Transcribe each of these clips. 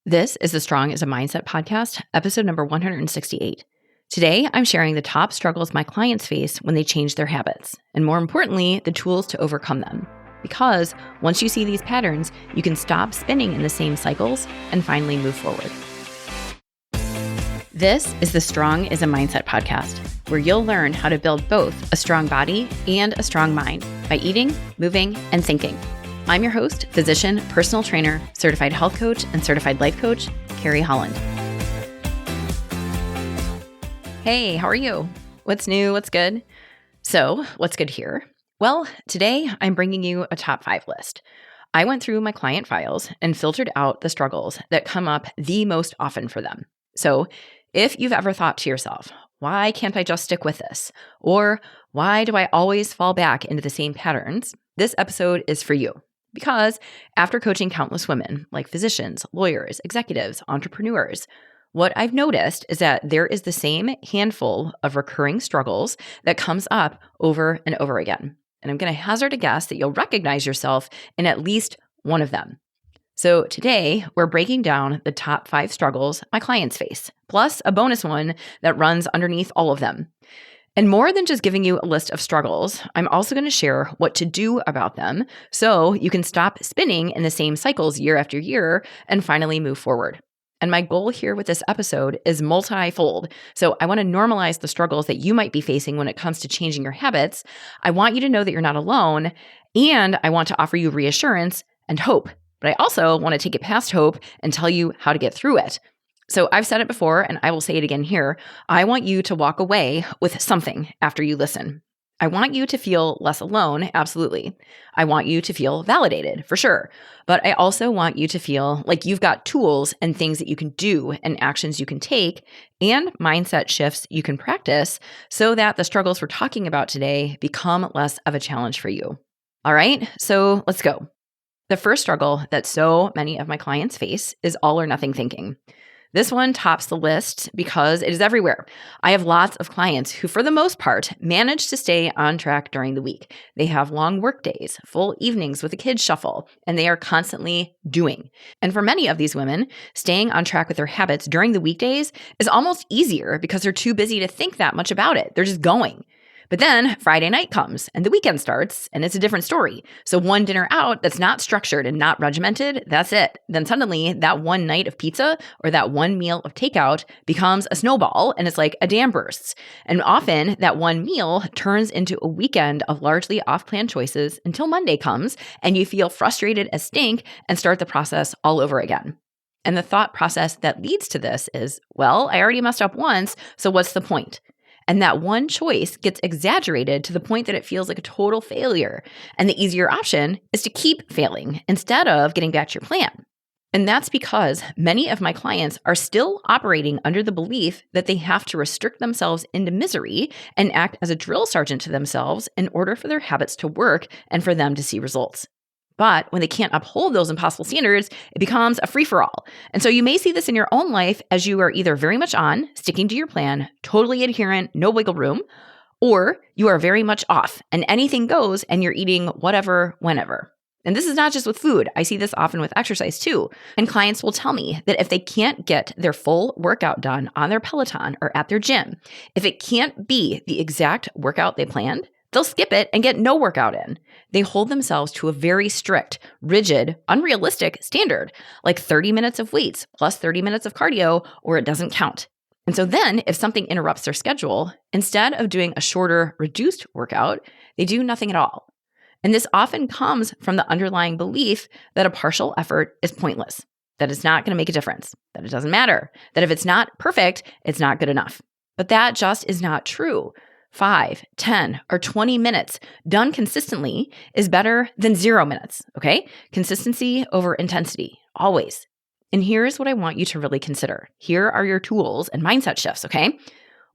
This is the Strong is a Mindset podcast, episode number 168. Today, I'm sharing the top struggles my clients face when they change their habits, and more importantly, the tools to overcome them. Because once you see these patterns, you can stop spinning in the same cycles and finally move forward. This is the Strong is a Mindset podcast, where you'll learn how to build both a strong body and a strong mind by eating, moving, and thinking. I'm your host, physician, personal trainer, certified health coach, and certified life coach, Carrie Holland. Hey, how are you? What's new? What's good? So, what's good here? Well, today I'm bringing you a top 5 list. I went through my client files and filtered out the struggles that come up the most often for them. So, if you've ever thought to yourself, why can't I just stick with this? Or why do I always fall back into the same patterns? This episode is for you. Because after coaching countless women, like physicians, lawyers, executives, entrepreneurs, what I've noticed is that there is the same handful of recurring struggles that comes up over and over again. And I'm going to hazard a guess that you'll recognize yourself in at least one of them. So today, we're breaking down the top 5 struggles my clients face, plus a bonus one that runs underneath all of them. And more than just giving you a list of struggles, I'm also going to share what to do about them so you can stop spinning in the same cycles year after year and finally move forward. And my goal here with this episode is multi-fold. So I want to normalize the struggles that you might be facing when it comes to changing your habits. I want you to know that you're not alone, and I want to offer you reassurance and hope. But I also want to take it past hope and tell you how to get through it. So I've said it before, and I will say it again here. I want you to walk away with something after you listen. I want you to feel less alone, absolutely. I want you to feel validated, for sure. But I also want you to feel like you've got tools and things that you can do and actions you can take and mindset shifts you can practice so that the struggles we're talking about today become less of a challenge for you. All right, so let's go. The first struggle that so many of my clients face is all or nothing thinking. This one tops the list because it is everywhere. I have lots of clients who, for the most part, manage to stay on track during the week. They have long work days, full evenings with the kids shuffle, and they are constantly doing. And for many of these women, staying on track with their habits during the weekdays is almost easier because they're too busy to think that much about it. They're just going. But then Friday night comes and the weekend starts and it's a different story. So one dinner out that's not structured and not regimented, that's it. Then suddenly that one night of pizza or that one meal of takeout becomes a snowball and it's like a dam bursts. And often that one meal turns into a weekend of largely off-plan choices until Monday comes and you feel frustrated as stink and start the process all over again. And the thought process that leads to this is, well, I already messed up once, so what's the point? And that one choice gets exaggerated to the point that it feels like a total failure. And the easier option is to keep failing instead of getting back to your plan. And that's because many of my clients are still operating under the belief that they have to restrict themselves into misery and act as a drill sergeant to themselves in order for their habits to work and for them to see results. But when they can't uphold those impossible standards, it becomes a free-for-all. And so you may see this in your own life as you are either very much on, sticking to your plan, totally adherent, no wiggle room, or you are very much off and anything goes and you're eating whatever, whenever. And this is not just with food. I see this often with exercise too. And clients will tell me that if they can't get their full workout done on their Peloton or at their gym, if it can't be the exact workout they planned, they'll skip it and get no workout in. They hold themselves to a very strict, rigid, unrealistic standard, like 30 minutes of weights plus 30 minutes of cardio, or it doesn't count. And so then if something interrupts their schedule, instead of doing a shorter, reduced workout, they do nothing at all. And this often comes from the underlying belief that a partial effort is pointless, that it's not going to make a difference, that it doesn't matter, that if it's not perfect, it's not good enough. But that just is not true. 5, 10, or 20 minutes done consistently is better than 0 minutes, okay? Consistency over intensity, always. And here's what I want you to really consider. Here are your tools and mindset shifts, okay?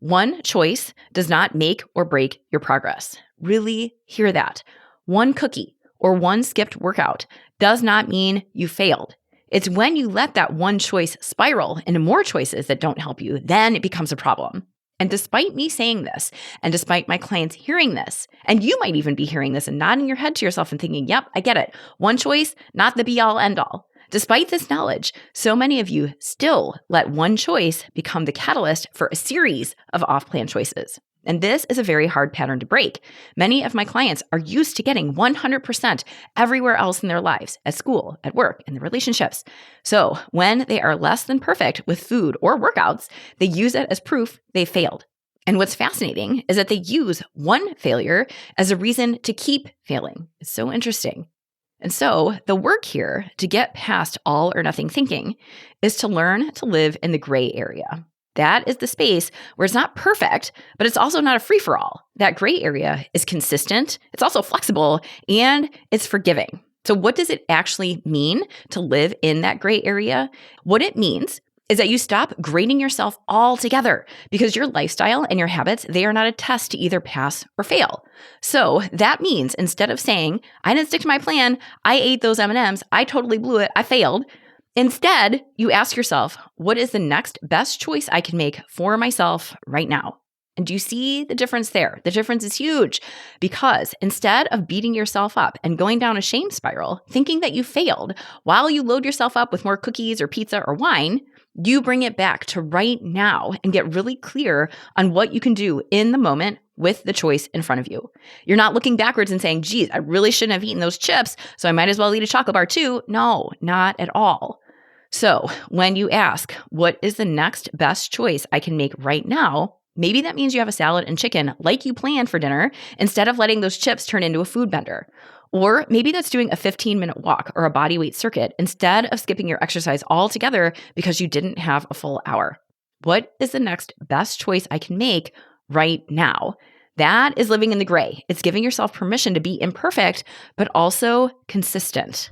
One choice does not make or break your progress. Really hear that. One cookie or one skipped workout does not mean you failed. It's when you let that one choice spiral into more choices that don't help you, then it becomes a problem. And despite me saying this, and despite my clients hearing this, and you might even be hearing this and nodding your head to yourself and thinking, yep, I get it. One choice, not the be all end all. Despite this knowledge, so many of you still let one choice become the catalyst for a series of off-plan choices. And this is a very hard pattern to break. Many of my clients are used to getting 100% everywhere else in their lives, at school, at work, in their relationships. So when they are less than perfect with food or workouts, they use it as proof they failed. And what's fascinating is that they use one failure as a reason to keep failing. It's so interesting. And so the work here to get past all or nothing thinking is to learn to live in the gray area. That is the space where it's not perfect, but it's also not a free-for-all. That gray area is consistent, it's also flexible, and it's forgiving. So what does it actually mean to live in that gray area? What it means is that you stop grading yourself altogether because your lifestyle and your habits, they are not a test to either pass or fail. So that means instead of saying, I didn't stick to my plan, I ate those M&Ms, I totally blew it, I failed, instead, you ask yourself, what is the next best choice I can make for myself right now? And do you see the difference there? The difference is huge because instead of beating yourself up and going down a shame spiral, thinking that you failed while you load yourself up with more cookies or pizza or wine, you bring it back to right now and get really clear on what you can do in the moment with the choice in front of you. You're not looking backwards and saying, geez, I really shouldn't have eaten those chips, so I might as well eat a chocolate bar too. No, not at all. So when you ask, what is the next best choice I can make right now? Maybe that means you have a salad and chicken like you planned for dinner instead of letting those chips turn into a food bender. Or maybe that's doing a 15-minute walk or a body weight circuit instead of skipping your exercise altogether because you didn't have a full hour. What is the next best choice I can make right now? That is living in the gray. It's giving yourself permission to be imperfect, but also consistent.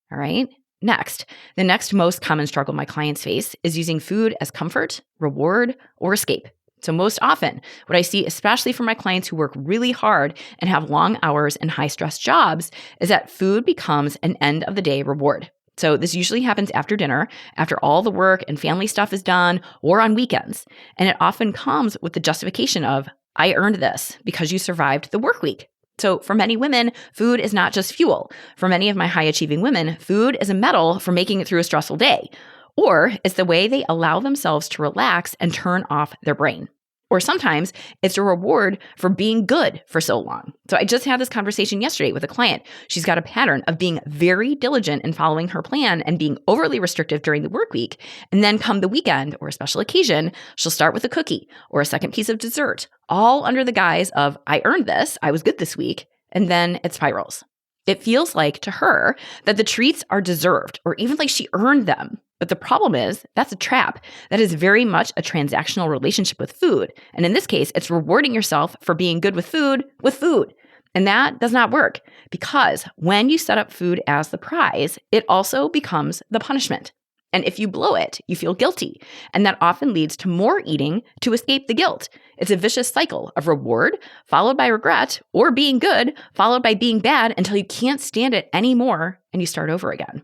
All right? Next, the next most common struggle my clients face is using food as comfort, reward, or escape. So most often, what I see, especially for my clients who work really hard and have long hours and high-stress jobs, is that food becomes an end-of-the-day reward. So this usually happens after dinner, after all the work and family stuff is done, or on weekends. And it often comes with the justification of, I earned this because you survived the work week. So for many women, food is not just fuel. For many of my high-achieving women, food is a medal for making it through a stressful day. Or it's the way they allow themselves to relax and turn off their brain. Or sometimes it's a reward for being good for so long. So I just had this conversation yesterday with a client. She's got a pattern of being very diligent in following her plan and being overly restrictive during the work week. And then come the weekend or a special occasion, she'll start with a cookie or a second piece of dessert, all under the guise of, I earned this, I was good this week, and then it spirals. It feels like to her that the treats are deserved or even like she earned them. But the problem is that's a trap. That is very much a transactional relationship with food. And in this case, it's rewarding yourself for being good with food. And that does not work because when you set up food as the prize, it also becomes the punishment. And if you blow it, you feel guilty. And that often leads to more eating to escape the guilt. It's a vicious cycle of reward followed by regret or being good followed by being bad until you can't stand it anymore and you start over again.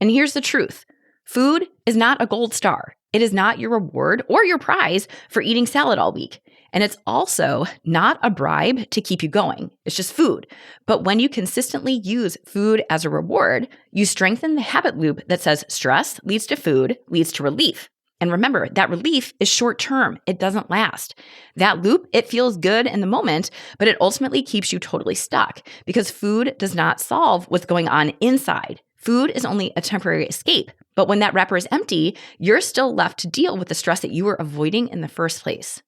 And here's the truth. Food is not a gold star. It is not your reward or your prize for eating salad all week. And it's also not a bribe to keep you going. It's just food. But when you consistently use food as a reward, you strengthen the habit loop that says stress leads to food, leads to relief. And remember, that relief is short term. It doesn't last. That loop, it feels good in the moment, but it ultimately keeps you totally stuck because food does not solve what's going on inside. Food is only a temporary escape. But when that wrapper is empty, you're still left to deal with the stress that you were avoiding in the first place.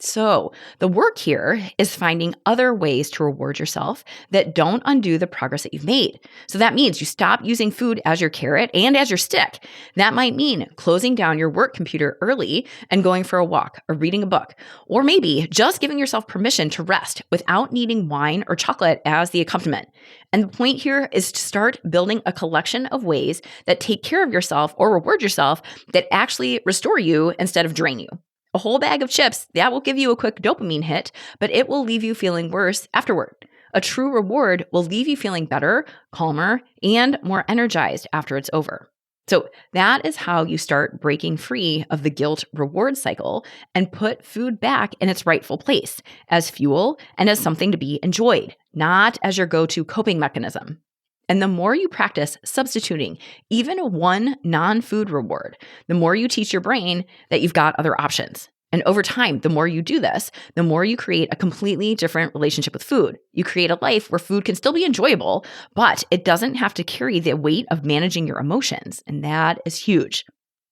So the work here is finding other ways to reward yourself that don't undo the progress that you've made. So that means you stop using food as your carrot and as your stick. That might mean closing down your work computer early and going for a walk or reading a book, or maybe just giving yourself permission to rest without needing wine or chocolate as the accompaniment. And the point here is to start building a collection of ways that take care of yourself or reward yourself that actually restore you instead of drain you. A whole bag of chips, that will give you a quick dopamine hit, but it will leave you feeling worse afterward. A true reward will leave you feeling better, calmer, and more energized after it's over. So that is how you start breaking free of the guilt reward cycle and put food back in its rightful place as fuel and as something to be enjoyed, not as your go-to coping mechanism. And the more you practice substituting even one non-food reward, the more you teach your brain that you've got other options. And over time, the more you do this, the more you create a completely different relationship with food. You create a life where food can still be enjoyable, but it doesn't have to carry the weight of managing your emotions. And that is huge.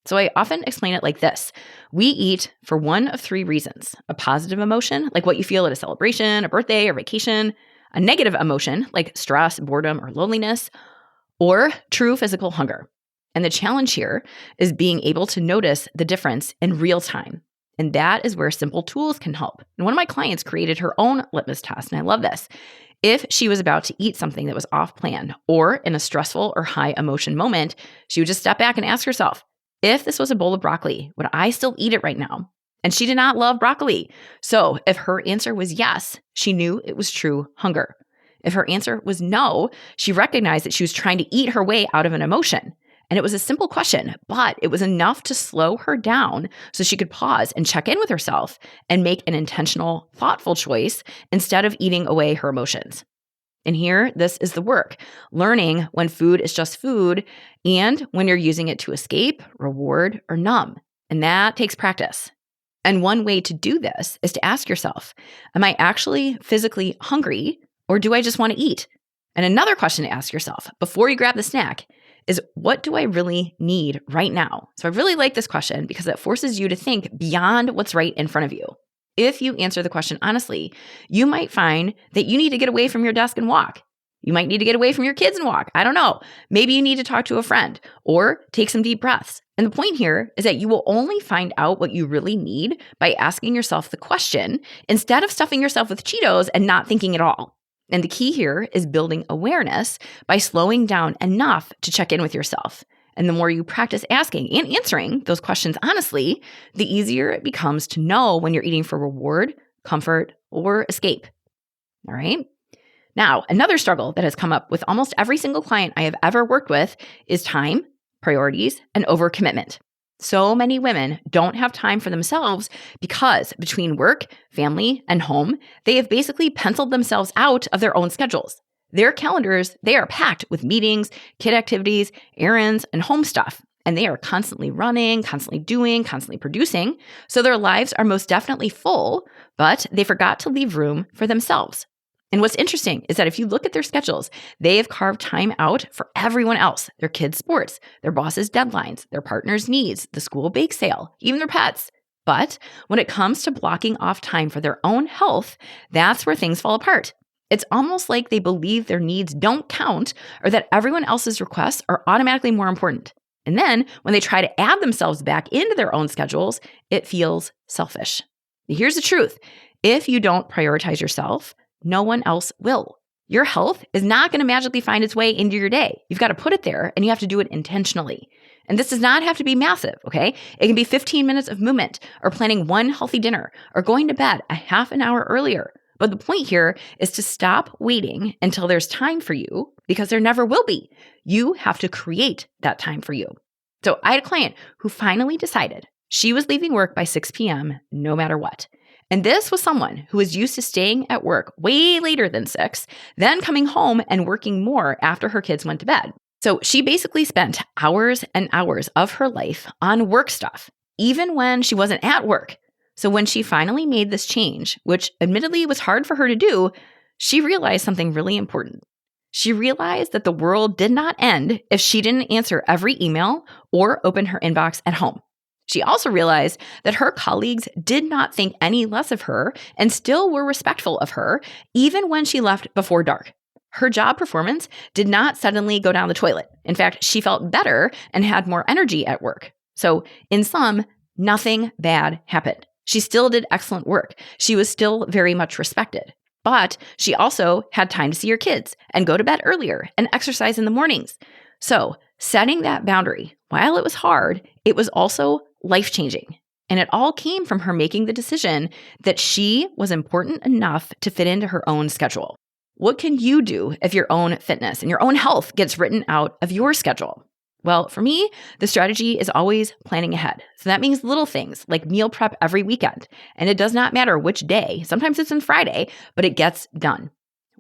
So I often explain it like this. We eat for one of three reasons: a positive emotion, like what you feel at a celebration, a birthday, or vacation; a negative emotion, like stress, boredom, or loneliness; or true physical hunger. And the challenge here is being able to notice the difference in real time. And that is where simple tools can help. And one of my clients created her own litmus test, and I love this. If she was about to eat something that was off plan or in a stressful or high emotion moment, she would just step back and ask herself, if this was a bowl of broccoli, would I still eat it right now? And she did not love broccoli. So if her answer was yes, she knew it was true hunger. If her answer was no, she recognized that she was trying to eat her way out of an emotion. And it was a simple question, but it was enough to slow her down so she could pause and check in with herself and make an intentional, thoughtful choice instead of eating away her emotions. And here, this is the work: learning when food is just food and when you're using it to escape, reward, or numb. And that takes practice. And one way to do this is to ask yourself, am I actually physically hungry, or do I just want to eat? And another question to ask yourself before you grab the snack is, what do I really need right now? So I really like this question because it forces you to think beyond what's right in front of you. If you answer the question honestly, you might find that you need to get away from your desk and walk. You might need to get away from your kids and walk. I don't know. Maybe you need to talk to a friend or take some deep breaths. And the point here is that you will only find out what you really need by asking yourself the question instead of stuffing yourself with Cheetos and not thinking at all. And the key here is building awareness by slowing down enough to check in with yourself. And the more you practice asking and answering those questions honestly, the easier it becomes to know when you're eating for reward, comfort, or escape. All right? Now, another struggle that has come up with almost every single client I have ever worked with is time, priorities, and overcommitment. So many women don't have time for themselves because between work, family, and home, they have basically penciled themselves out of their own schedules. Their calendars, they are packed with meetings, kid activities, errands, and home stuff. And they are constantly running, constantly doing, constantly producing. So their lives are most definitely full, but they forgot to leave room for themselves. And what's interesting is that if you look at their schedules, they have carved time out for everyone else: their kids' sports, their boss's deadlines, their partner's needs, the school bake sale, even their pets. But when it comes to blocking off time for their own health, that's where things fall apart. It's almost like they believe their needs don't count or that everyone else's requests are automatically more important. And then when they try to add themselves back into their own schedules, it feels selfish. Here's the truth. If you don't prioritize yourself, no one else will. Your health is not going to magically find its way into your day. You've got to put it there, and you have to do it intentionally. And this does not have to be massive, okay? It can be 15 minutes of movement, or planning one healthy dinner, or going to bed a half an hour earlier. But the point here is to stop waiting until there's time for you, because there never will be. You have to create that time for you. So I had a client who finally decided she was leaving work by 6 p.m. no matter what. And this was someone who was used to staying at work way later than 6, then coming home and working more after her kids went to bed. So she basically spent hours and hours of her life on work stuff, even when she wasn't at work. So when she finally made this change, which admittedly was hard for her to do, she realized something really important. She realized that the world did not end if she didn't answer every email or open her inbox at home. She also realized that her colleagues did not think any less of her and still were respectful of her, even when she left before dark. Her job performance did not suddenly go down the toilet. In fact, she felt better and had more energy at work. So in sum, nothing bad happened. She still did excellent work. She was still very much respected. But she also had time to see her kids and go to bed earlier and exercise in the mornings. So setting that boundary, while it was hard, it was also life-changing. And it all came from her making the decision that she was important enough to fit into her own schedule. What can you do if your own fitness and your own health gets written out of your schedule? Well, for me, the strategy is always planning ahead. So that means little things like meal prep every weekend. And it does not matter which day. Sometimes it's on Friday, but it gets done.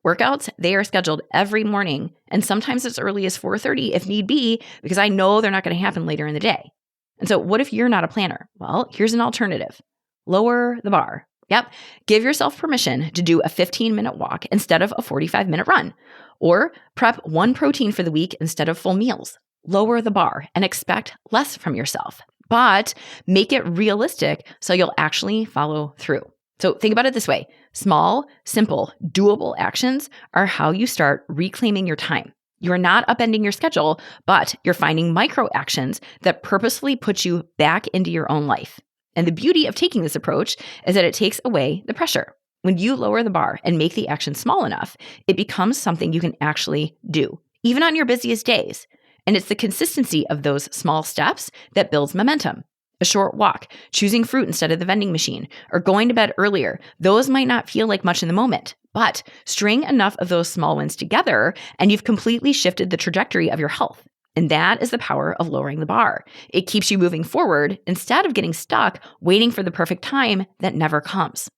Workouts, they are scheduled every morning, and sometimes as early as 4:30 if need be, because I know they're not going to happen later in the day. And so what if you're not a planner? Well, here's an alternative. Lower the bar. Yep. Give yourself permission to do a 15-minute walk instead of a 45-minute run, or prep one protein for the week instead of full meals. Lower the bar and expect less from yourself, but make it realistic so you'll actually follow through. So think about it this way. Small, simple, doable actions are how you start reclaiming your time. You're not upending your schedule, but you're finding micro actions that purposefully put you back into your own life. And the beauty of taking this approach is that it takes away the pressure. When you lower the bar and make the action small enough, it becomes something you can actually do, even on your busiest days. And it's the consistency of those small steps that builds momentum. A short walk, choosing fruit instead of the vending machine, or going to bed earlier, those might not feel like much in the moment, but string enough of those small wins together and you've completely shifted the trajectory of your health. And that is the power of lowering the bar. It keeps you moving forward instead of getting stuck waiting for the perfect time that never comes.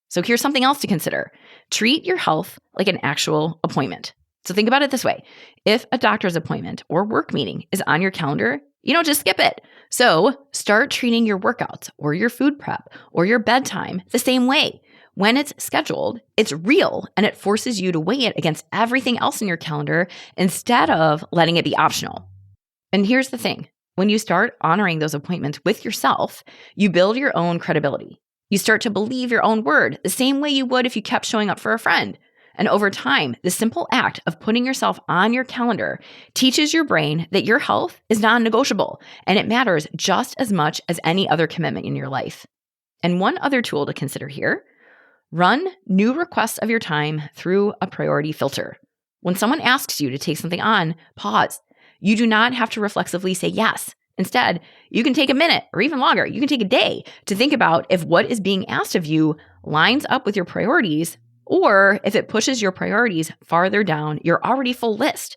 So here's something else to consider. Treat your health like an actual appointment. So think about it this way. If a doctor's appointment or work meeting is on your calendar, you don't just skip it. So start treating your workouts or your food prep or your bedtime the same way. When it's scheduled, it's real and it forces you to weigh it against everything else in your calendar instead of letting it be optional. And here's the thing. When you start honoring those appointments with yourself, you build your own credibility. You start to believe your own word the same way you would if you kept showing up for a friend. And over time, the simple act of putting yourself on your calendar teaches your brain that your health is non-negotiable and it matters just as much as any other commitment in your life. And one other tool to consider here, run new requests of your time through a priority filter. When someone asks you to take something on, pause. You do not have to reflexively say yes. Instead, you can take a minute or even longer. You can take a day to think about if what is being asked of you lines up with your priorities or if it pushes your priorities farther down your already full list.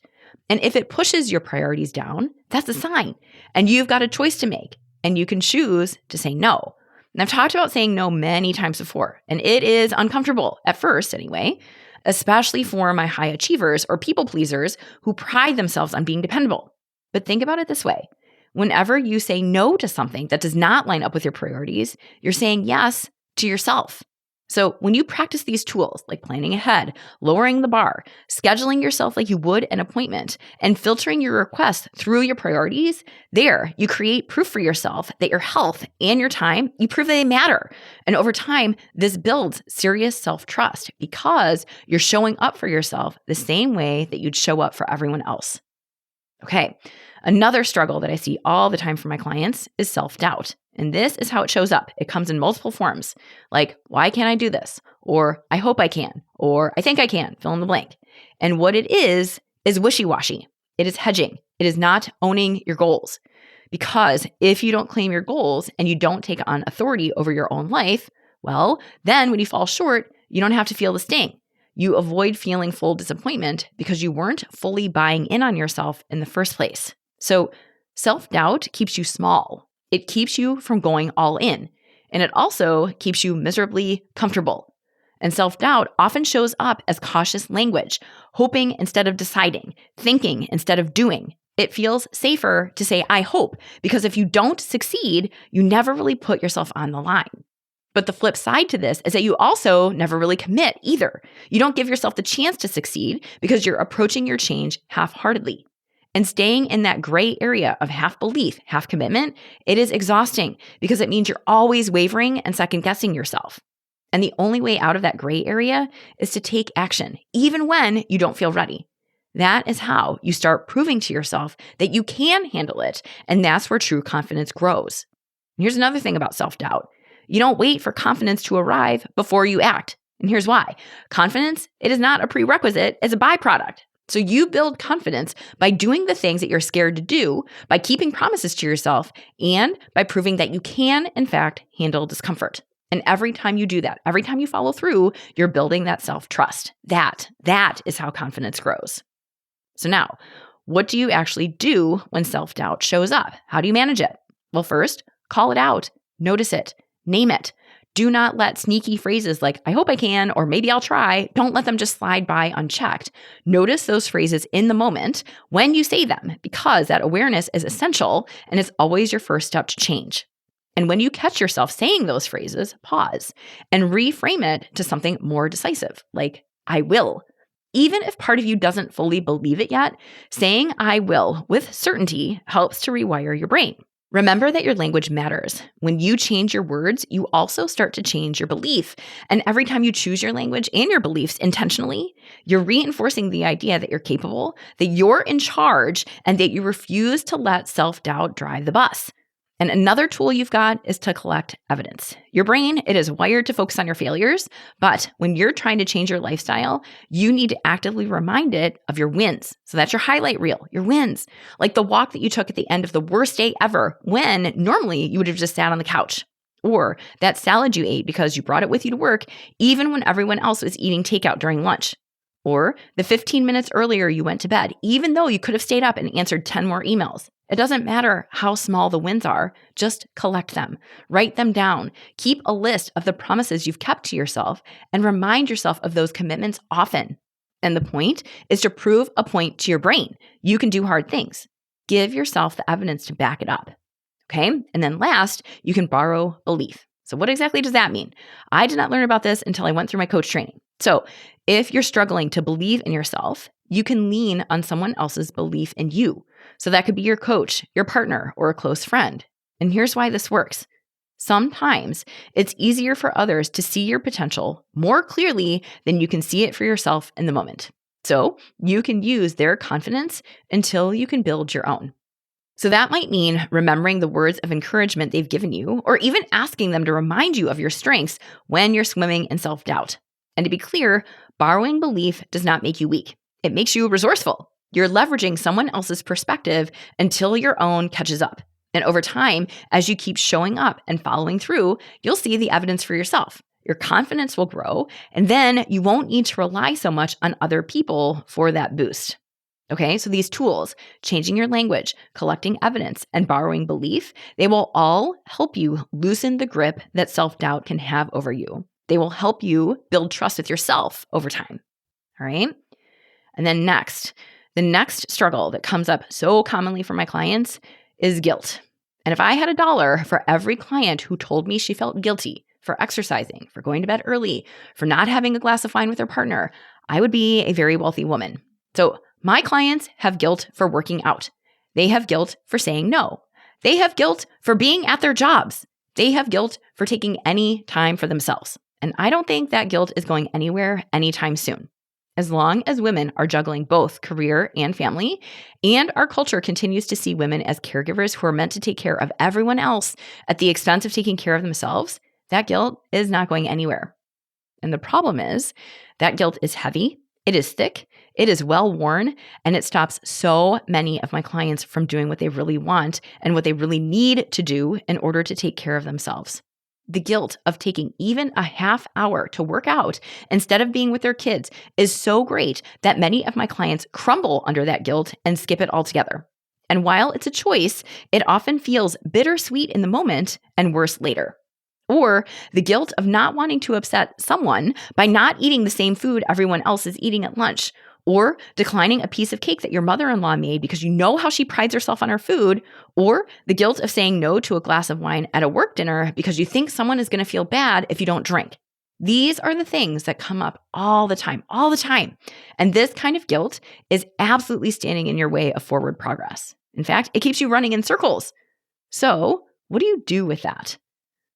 And if it pushes your priorities down, that's a sign. And you've got a choice to make. And you can choose to say no. And I've talked about saying no many times before, and it is uncomfortable, at first anyway, especially for my high achievers or people pleasers who pride themselves on being dependable. But think about it this way. Whenever you say no to something that does not line up with your priorities, you're saying yes to yourself. So when you practice these tools like planning ahead, lowering the bar, scheduling yourself like you would an appointment, and filtering your requests through your priorities, there you create proof for yourself that your health and your time, you prove that they matter. And over time, this builds serious self-trust because you're showing up for yourself the same way that you'd show up for everyone else. Okay, another struggle that I see all the time from my clients is self-doubt. And this is how it shows up. It comes in multiple forms, like, why can't I do this? Or I hope I can, or I think I can, fill in the blank. And what it is wishy-washy. It is hedging. It is not owning your goals. Because if you don't claim your goals and you don't take on authority over your own life, well, then when you fall short, you don't have to feel the sting. You avoid feeling full disappointment because you weren't fully buying in on yourself in the first place. So self-doubt keeps you small. It keeps you from going all in, and it also keeps you miserably comfortable. And self-doubt often shows up as cautious language, hoping instead of deciding, thinking instead of doing. It feels safer to say, I hope, because if you don't succeed, you never really put yourself on the line. But the flip side to this is that you also never really commit either. You don't give yourself the chance to succeed because you're approaching your change half-heartedly. And staying in that gray area of half belief, half commitment, it is exhausting because it means you're always wavering and second guessing yourself. And the only way out of that gray area is to take action, even when you don't feel ready. That is how you start proving to yourself that you can handle it. And that's where true confidence grows. Here's another thing about self-doubt. You don't wait for confidence to arrive before you act. And here's why. Confidence, it is not a prerequisite, it's a byproduct. So you build confidence by doing the things that you're scared to do, by keeping promises to yourself, and by proving that you can, in fact, handle discomfort. And every time you do that, every time you follow through, you're building that self-trust. That is how confidence grows. So now, what do you actually do when self-doubt shows up? How do you manage it? Well, first, call it out, notice it, name it. Do not let sneaky phrases like, I hope I can, or maybe I'll try, don't let them just slide by unchecked. Notice those phrases in the moment when you say them, because that awareness is essential and it's always your first step to change. And when you catch yourself saying those phrases, pause and reframe it to something more decisive, like, I will. Even if part of you doesn't fully believe it yet, saying I will with certainty helps to rewire your brain. Remember that your language matters. When you change your words, you also start to change your belief. And every time you choose your language and your beliefs intentionally, you're reinforcing the idea that you're capable, that you're in charge, and that you refuse to let self-doubt drive the bus. And another tool you've got is to collect evidence. Your brain, it is wired to focus on your failures, but when you're trying to change your lifestyle, you need to actively remind it of your wins. So that's your highlight reel, your wins. Like the walk that you took at the end of the worst day ever, when normally you would have just sat on the couch. Or that salad you ate because you brought it with you to work, even when everyone else was eating takeout during lunch. Or the 15 minutes earlier you went to bed, even though you could have stayed up and answered 10 more emails. It doesn't matter how small the wins are, just collect them, write them down, keep a list of the promises you've kept to yourself, and remind yourself of those commitments often. And the point is to prove a point to your brain. You can do hard things. Give yourself the evidence to back it up. Okay? And then last, you can borrow belief. So what exactly does that mean? I did not learn about this until I went through my coach training. So if you're struggling to believe in yourself, you can lean on someone else's belief in you. So that could be your coach, your partner, or a close friend. And here's why this works. Sometimes it's easier for others to see your potential more clearly than you can see it for yourself in the moment. So you can use their confidence until you can build your own. So that might mean remembering the words of encouragement they've given you, or even asking them to remind you of your strengths when you're swimming in self-doubt. And to be clear, borrowing belief does not make you weak. It makes you resourceful. You're leveraging someone else's perspective until your own catches up. And over time, as you keep showing up and following through, you'll see the evidence for yourself. Your confidence will grow, and then you won't need to rely so much on other people for that boost. Okay, so these tools, changing your language, collecting evidence, and borrowing belief, they will all help you loosen the grip that self-doubt can have over you. They will help you build trust with yourself over time. All right? And then the next struggle that comes up so commonly for my clients is guilt. And if I had $1 for every client who told me she felt guilty for exercising, for going to bed early, for not having a glass of wine with her partner, I would be a very wealthy woman. So my clients have guilt for working out. They have guilt for saying no. They have guilt for being at their jobs. They have guilt for taking any time for themselves. And I don't think that guilt is going anywhere anytime soon. As long as women are juggling both career and family, and our culture continues to see women as caregivers who are meant to take care of everyone else at the expense of taking care of themselves, that guilt is not going anywhere. And the problem is that guilt is heavy, it is thick, it is well worn, and it stops so many of my clients from doing what they really want and what they really need to do in order to take care of themselves. The guilt of taking even a half hour to work out instead of being with their kids is so great that many of my clients crumble under that guilt and skip it altogether. And while it's a choice, it often feels bittersweet in the moment and worse later. Or the guilt of not wanting to upset someone by not eating the same food everyone else is eating at lunch, or declining a piece of cake that your mother-in-law made because you know how she prides herself on her food, or the guilt of saying no to a glass of wine at a work dinner because you think someone is going to feel bad if you don't drink. These are the things that come up all the time. And this kind of guilt is absolutely standing in your way of forward progress. In fact, it keeps you running in circles. So what do you do with that?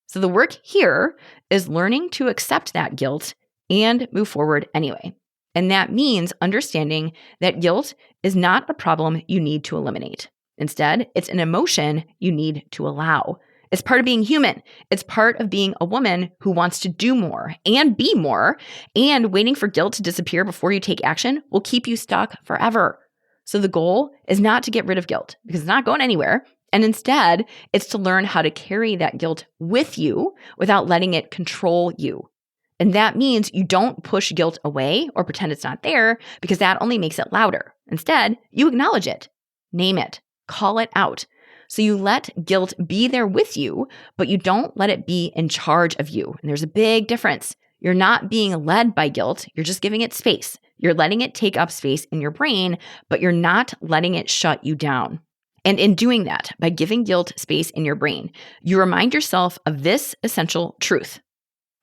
So the work here is learning to accept that guilt and move forward anyway. And that means understanding that guilt is not a problem you need to eliminate. Instead, it's an emotion you need to allow. It's part of being human. It's part of being a woman who wants to do more and be more, and waiting for guilt to disappear before you take action will keep you stuck forever. So the goal is not to get rid of guilt because it's not going anywhere. And instead, it's to learn how to carry that guilt with you without letting it control you. And that means you don't push guilt away or pretend it's not there because that only makes it louder. Instead, you acknowledge it, name it, call it out. So you let guilt be there with you, but you don't let it be in charge of you. And there's a big difference. You're not being led by guilt. You're just giving it space. You're letting it take up space in your brain, but you're not letting it shut you down. And in doing that, by giving guilt space in your brain, you remind yourself of this essential truth.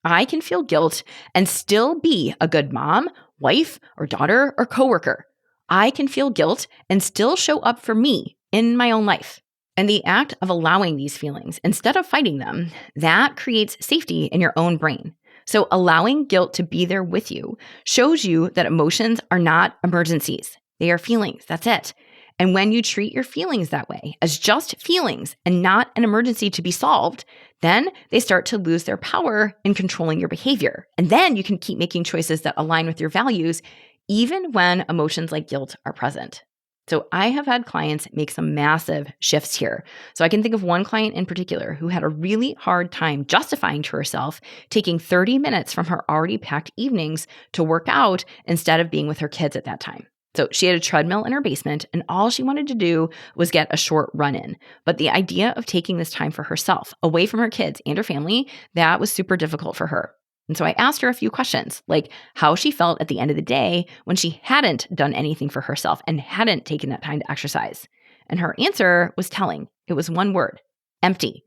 I can feel guilt and still be a good mom, wife, or daughter, or coworker. I can feel guilt and still show up for me in my own life. And the act of allowing these feelings instead of fighting them, that creates safety in your own brain. So allowing guilt to be there with you shows you that emotions are not emergencies. They are feelings. That's it. And when you treat your feelings that way, as just feelings and not an emergency to be solved, then they start to lose their power in controlling your behavior. And then you can keep making choices that align with your values, even when emotions like guilt are present. So I have had clients make some massive shifts here. So I can think of one client in particular who had a really hard time justifying to herself taking 30 minutes from her already packed evenings to work out instead of being with her kids at that time. So she had a treadmill in her basement, and all she wanted to do was get a short run in. But the idea of taking this time for herself, away from her kids and her family, that was super difficult for her. And so I asked her a few questions, like how she felt at the end of the day when she hadn't done anything for herself and hadn't taken that time to exercise. And her answer was telling. It was one word: empty.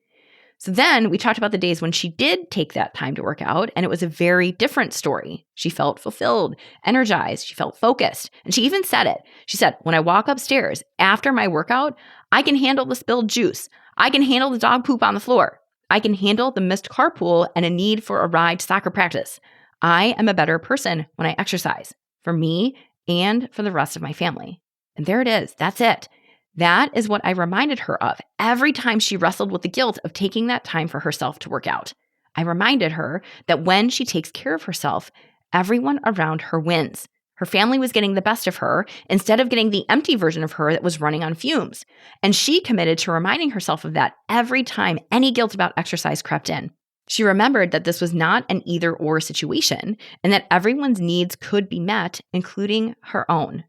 So then we talked about the days when she did take that time to work out, and it was a very different story. She felt fulfilled, energized, she felt focused, and she even said it. She said, when I walk upstairs after my workout, I can handle the spilled juice. I can handle the dog poop on the floor. I can handle the missed carpool and a need for a ride to soccer practice. I am a better person when I exercise, for me and for the rest of my family. And there it is. That's it. That is what I reminded her of every time she wrestled with the guilt of taking that time for herself to work out. I reminded her that when she takes care of herself, everyone around her wins. Her family was getting the best of her instead of getting the empty version of her that was running on fumes. And she committed to reminding herself of that every time any guilt about exercise crept in. She remembered that this was not an either-or situation and that everyone's needs could be met, including her own.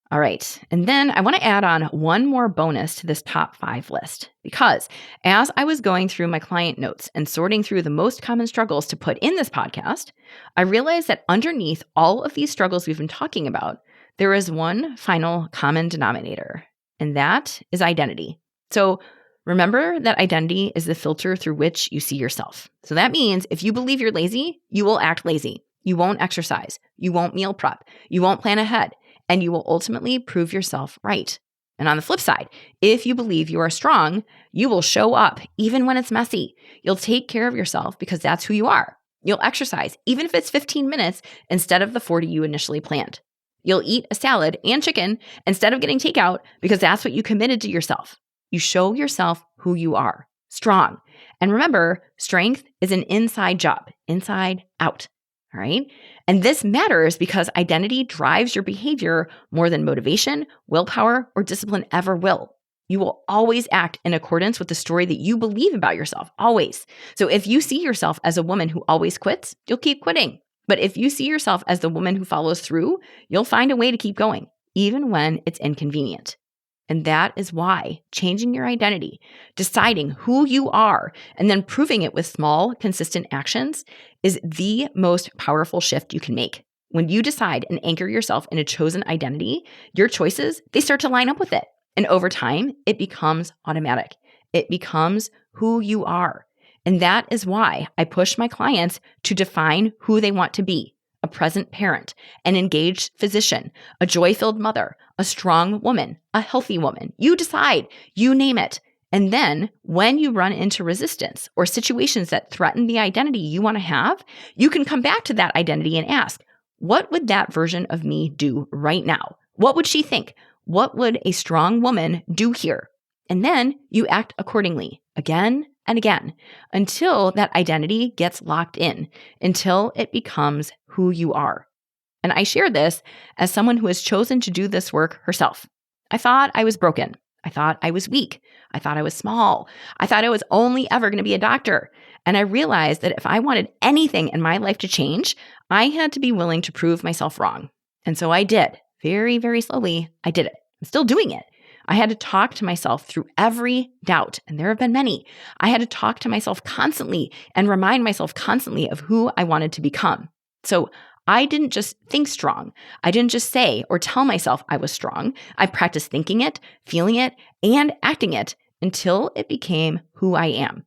All right. And then I want to add on one more bonus to this top 5 list, because as I was going through my client notes and sorting through the most common struggles to put in this podcast, I realized that underneath all of these struggles we've been talking about, there is one final common denominator, and that is identity. So remember that identity is the filter through which you see yourself. So that means if you believe you're lazy, you will act lazy. You won't exercise. You won't meal prep. You won't plan ahead. And you will ultimately prove yourself right. And on the flip side, if you believe you are strong, you will show up even when it's messy. You'll take care of yourself because that's who you are. You'll exercise, even if it's 15 minutes instead of the 40 you initially planned. You'll eat a salad and chicken instead of getting takeout because that's what you committed to yourself. You show yourself who you are, strong. And remember, strength is an inside job, inside out. All right. And this matters because identity drives your behavior more than motivation, willpower, or discipline ever will. You will always act in accordance with the story that you believe about yourself, always. So if you see yourself as a woman who always quits, you'll keep quitting. But if you see yourself as the woman who follows through, you'll find a way to keep going, even when it's inconvenient. And that is why changing your identity, deciding who you are, and then proving it with small, consistent actions is the most powerful shift you can make. When you decide and anchor yourself in a chosen identity, your choices, they start to line up with it. And over time, it becomes automatic. It becomes who you are. And that is why I push my clients to define who they want to be. A present parent, an engaged physician, a joy-filled mother, a strong woman, a healthy woman. You decide, you name it. And then when you run into resistance or situations that threaten the identity you want to have, you can come back to that identity and ask, what would that version of me do right now? What would she think? What would a strong woman do here? And then you act accordingly again and again until that identity gets locked in, until it becomes who you are. And I share this as someone who has chosen to do this work herself. I thought I was broken. I thought I was weak. I thought I was small. I thought I was only ever going to be a doctor. And I realized that if I wanted anything in my life to change, I had to be willing to prove myself wrong. And so I did. Very, very slowly, I did it. I'm still doing it. I had to talk to myself through every doubt, and there have been many. I had to talk to myself constantly and remind myself constantly of who I wanted to become. So I didn't just think strong. I didn't just say or tell myself I was strong. I practiced thinking it, feeling it, and acting it until it became who I am.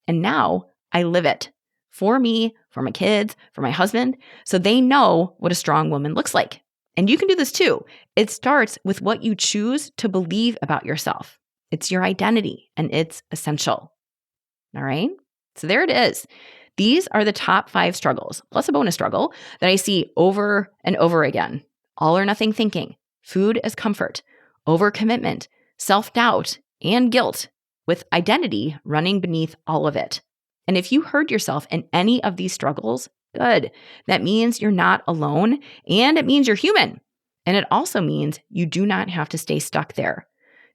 And now I live it for me, for my kids, for my husband, so they know what a strong woman looks like. And you can do this too. It starts with what you choose to believe about yourself. It's your identity, and it's essential. All right? So there it is. These are the top 5 struggles, plus a bonus struggle, that I see over and over again. All or nothing thinking, food as comfort, overcommitment, self-doubt, and guilt, with identity running beneath all of it. And if you heard yourself in any of these struggles, good. That means you're not alone, and it means you're human. And it also means you do not have to stay stuck there.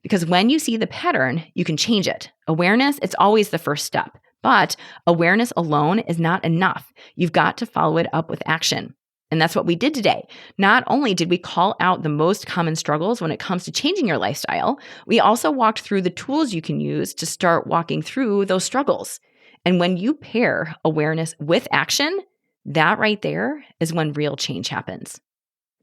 Because when you see the pattern, you can change it. Awareness, it's always the first step. But awareness alone is not enough. You've got to follow it up with action. And that's what we did today. Not only did we call out the most common struggles when it comes to changing your lifestyle, we also walked through the tools you can use to start walking through those struggles. And when you pair awareness with action, that right there is when real change happens.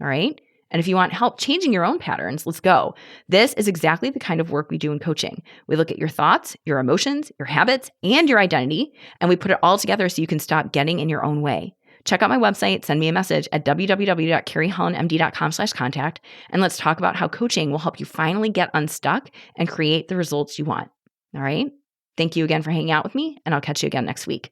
All right? And if you want help changing your own patterns, let's go. This is exactly the kind of work we do in coaching. We look at your thoughts, your emotions, your habits, and your identity, and we put it all together so you can stop getting in your own way. Check out my website, send me a message at www.carriehollandmd.com/contact, and let's talk about how coaching will help you finally get unstuck and create the results you want. All right? Thank you again for hanging out with me, and I'll catch you again next week.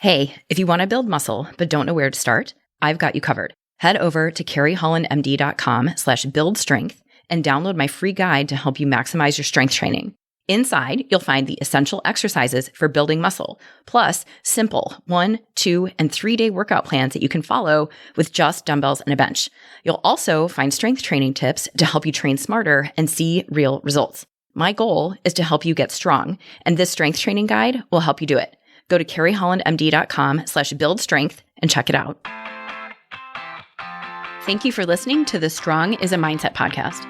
Hey, if you want to build muscle but don't know where to start, I've got you covered. Head over to carriehollandmd.com/buildstrength and download my free guide to help you maximize your strength training. Inside, you'll find the essential exercises for building muscle, plus simple 1, 2, and 3-day workout plans that you can follow with just dumbbells and a bench. You'll also find strength training tips to help you train smarter and see real results. My goal is to help you get strong, and this strength training guide will help you do it. Go to carriehollandmd.com/buildstrength and check it out. Thank you for listening to the Strong is a Mindset podcast.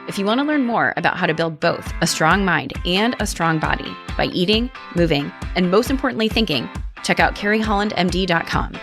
If you want to learn more about how to build both a strong mind and a strong body by eating, moving, and most importantly, thinking, check out carriehollandmd.com.